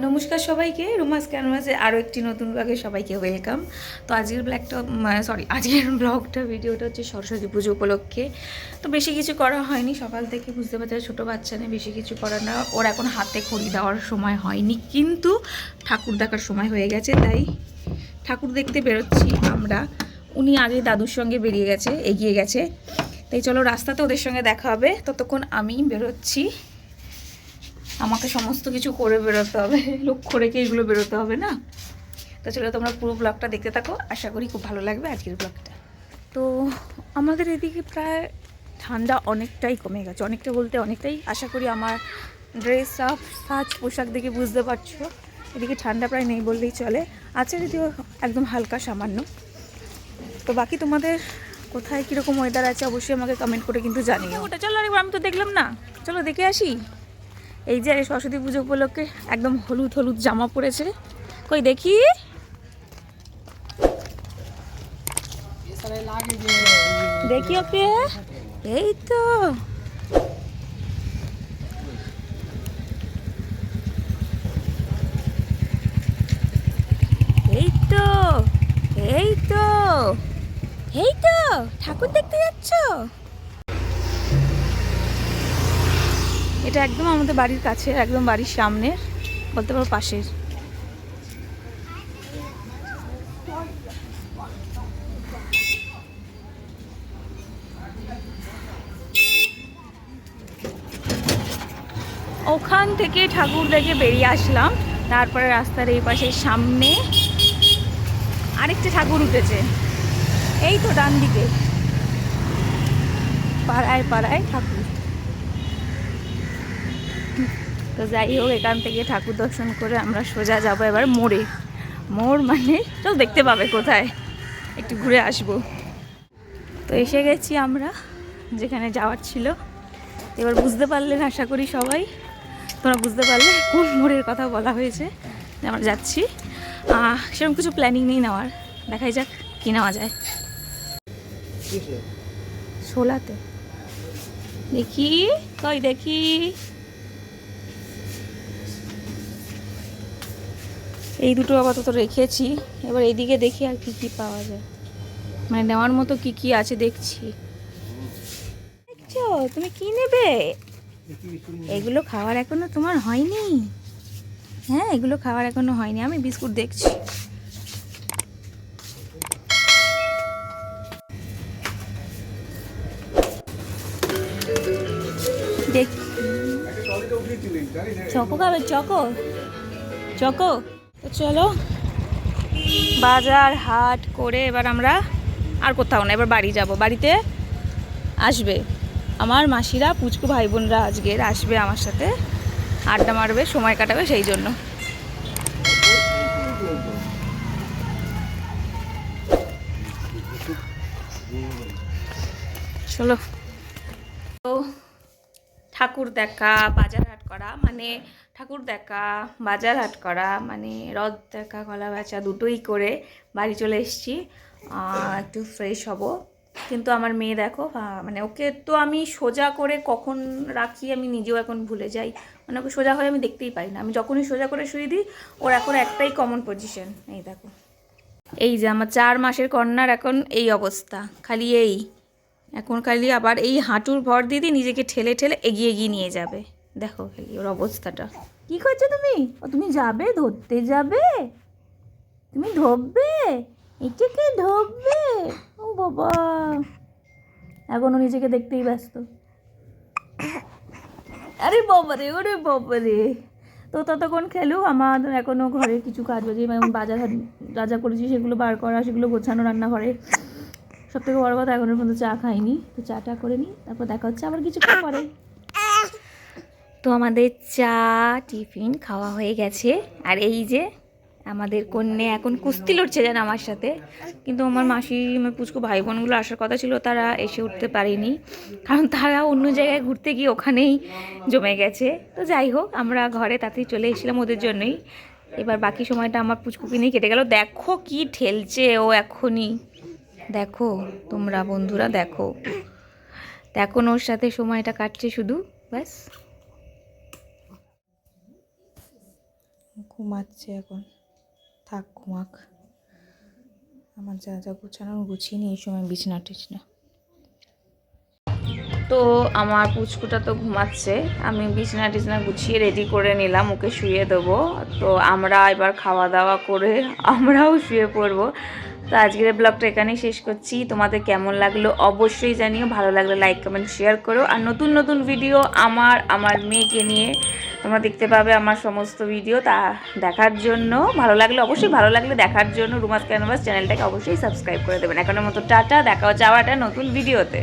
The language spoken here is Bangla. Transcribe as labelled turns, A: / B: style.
A: নমস্কার সবাইকে, রুমাস ক্যানভাসে আরও একটি নতুন ব্লগে সবাইকে ওয়েলকাম। তো আজকের ব্লগটা ভিডিওটা হচ্ছে সরস্বতী পুজো উপলক্ষে। তো বেশি কিছু করা হয়নি, সকাল থেকে বুঝতে পারছে ছোটো বাচ্চা নেই, বেশি কিছু করার না। ওর এখন হাতে খড়ি দেওয়ার সময় হয়নি, কিন্তু ঠাকুর দেখার সময় হয়ে গেছে, তাই ঠাকুর দেখতে বেরোচ্ছি আমরা। উনি আগে দাদুর সঙ্গে এগিয়ে গেছে, তাই চলো রাস্তাতে ওদের সঙ্গে দেখা হবে। ততক্ষণ আমি বেরোচ্ছি, আমাকে সমস্ত কিছু করে বেরোতে হবে, লক্ষ্য রেখে এগুলো বেরোতে হবে না। তো চলো তোমরা পুরো ব্লগটা দেখতে থাকো, আশা করি খুব ভালো লাগবে আজকের ব্লগটা। তো আমাদের এদিকে প্রায় ঠান্ডা অনেকটাই কমে গেছে, অনেকটা বলতে অনেকটাই। আশা করি আমার ড্রেস আপ সাজ পোশাক দেখে বুঝতে পারছো এদিকে ঠান্ডা প্রায় নেই বললেই চলে, আছে যদিও একদম হালকা সামান্য। তো বাকি তোমাদের কোথায় কীরকম ওয়েদার আছে অবশ্যই আমাকে কমেন্ট করে কিন্তু জানিও। ওটা চলো আরেকবার, আমি তো দেখলাম না, চলো দেখে আসি। এই যে সরস্বতী পুজো উপলক্ষে একদম হলুদ হলুদ জামা পরেছে, কই দেখি। দেখি ওকে, এই তো এই তো এই তো এই তো ঠাকুর দেখতে যাচ্ছ। এটা একদম আমাদের বাড়ির কাছে, একদম বাড়ির সামনের, বলতে পারো পাশের। ওখান থেকে ঠাকুর দেখে বেরিয়ে আসলাম, তারপরে রাস্তার এই পাশের সামনে আরেকটা ঠাকুর উঠেছে, এই তো ডান দিকে, পাড়ায় পাড়ায় ঠাকুর। তো যাই হোক, এখান থেকে ঠাকুর দর্শন করে আমরা সোজা যাবো এবার মোড়ে। মোড় মানে তো দেখতে পাবে কোথায়, একটু ঘুরে আসবো। তো এসে গেছি আমরা যেখানে যাওয়ার ছিল। এবার বুঝতে পারলেন আশা করি সবাই, তোমরা বুঝতে পারলে কোন মোড়ের কথা বলা হয়েছে। আমরা যাচ্ছি, সেরকম কিছু প্ল্যানিং নেই নেওয়ার, দেখাই যাক কী নেওয়া যায়। শোলাতে দেখি, কই দেখি, এই দুটো আপাতত রেখেছি। এবার এইদিকে দেখি আর কি কি পাওয়া যায়, মানে নেওয়ার মতো কি কি আছে দেখছি। দেখছো তুমি কি নেবে? এগুলো খাওয়ার এখনো তোমার হয়নি? হ্যাঁ, এগুলো খাওয়ার এখনো হয়নি, আমি বিস্কুট দেখছি। দেখ, চকো খাবে? Choco choco. তো চলো বাজার হাট করে এবার আমরা আর কোথাও না, এবার বাড়ি যাব। বাড়িতে আসবে আমার মাসিরা, পুচকু ভাই বোনরা আজকের আসবে আমার সাথে, আড্ডা মারবে, সময় কাটাবে, সেই জন্য। চলো। তো ঠাকুর দেখা বাজার হাট করা মানে রথ দেখা, কলা বেচা দুটোই করে বাড়ি চলে এসেছি। একটু ফ্রেশ হব, কিন্তু আমার মেয়ে দেখো, মানে ওকে তো আমি সোজা করে কখন রাখি আমি নিজেও এখন ভুলে যাই, মানে ওকে সোজা হয়ে আমি দেখতেই পাই না। আমি যখনই সোজা করে শুয়ে দিই, ওর এখন একটাই কমন পজিশন, এই দেখো। এই যে আমার 4 মাসের কন্যার এখন এই অবস্থা, খালি আবার এই হাঁটুর ভর দিদি নিজেকে ঠেলে ঠেলে এগিয়ে এগিয়ে নিয়ে যাবে। দেখো খালি ওর অবস্থাটা। কি করছো তুমি? তুমি যাবে, ধরতে যাবে, তুমি ধরবে, এটাকে ধরবে? ও বাবা, এখনো নিজেকে দেখতেই ব্যস্ত। আরে বাবারে, ওরে বাবারে। তো ততক্ষণ খেলো, আমার এখনও ঘরে কিছু কাজ বাজে, যেমন বাজার যা যা করেছি সেগুলো বার করা, সেগুলো গোছানো, রান্নাঘরে। সব থেকে বড় কথা, এখনো পর্যন্ত চা খাইনি, তো চাটা করে নিই, তারপর দেখা হচ্ছে আবার কিছুক্ষণ পরে। তো আমাদের চা টিফিন খাওয়া হয়ে গেছে, আর এই যে আমাদের কন্যা এখন কুস্তি লড়ছে যেন আমার সাথে। কিন্তু আমার মাসি, আমার পুচকু ভাই বোনগুলো আসার কথা ছিল, তারা এসে উঠতে পারেনি, কারণ তারা অন্য জায়গায় ঘুরতে গিয়ে ওখানেই জমে গেছে। তো যাই হোক, আমরা ঘরে তাড়াতাড়ি চলে এসেছিলাম ওদের জন্যই। এবার বাকি সময়টা আমার পুচকুকে নিয়ে কেটে গেল। দেখো কি ঠেলছে ও এখনই, দেখো তোমরা বন্ধুরা, দেখো এখন ওর সাথে সময়টা কাটছে শুধু, ব্যাস। ঘুমাচ্ছে এখন, থাক ঘুমাক। আমার যা যা গুছানোর গুছিয়ে নিই এই সময় বিছনা টিছনা। তো আমার পুচকুটা তো ঘুমাচ্ছে, আমি বিছনা টিছনা গুছিয়ে রেডি করে নিলাম, ওকে শুয়ে দেবো। তো আমরা এবার খাওয়া দাওয়া করে আমরাও শুয়ে পড়বো। তো আজকের ব্লগটা এখানেই শেষ করছি। তোমাদের কেমন লাগলো অবশ্যই জানিও, ভালো লাগলে লাইক কমেন্ট শেয়ার করো। আর নতুন নতুন ভিডিও আমার মেয়েকে নিয়ে তোমরা দেখতে পাবে, আমার সমস্ত ভিডিও তা দেখার জন্য ভালো লাগলে অবশ্যই, ভালো লাগলে দেখার জন্য রুমাস ক্যানভাস চ্যানেলটাকে অবশ্যই সাবস্ক্রাইব করে দেবেন। এখনের মতো টাটা, দেখা হচ্ছে আবার একটা নতুন ভিডিওতে।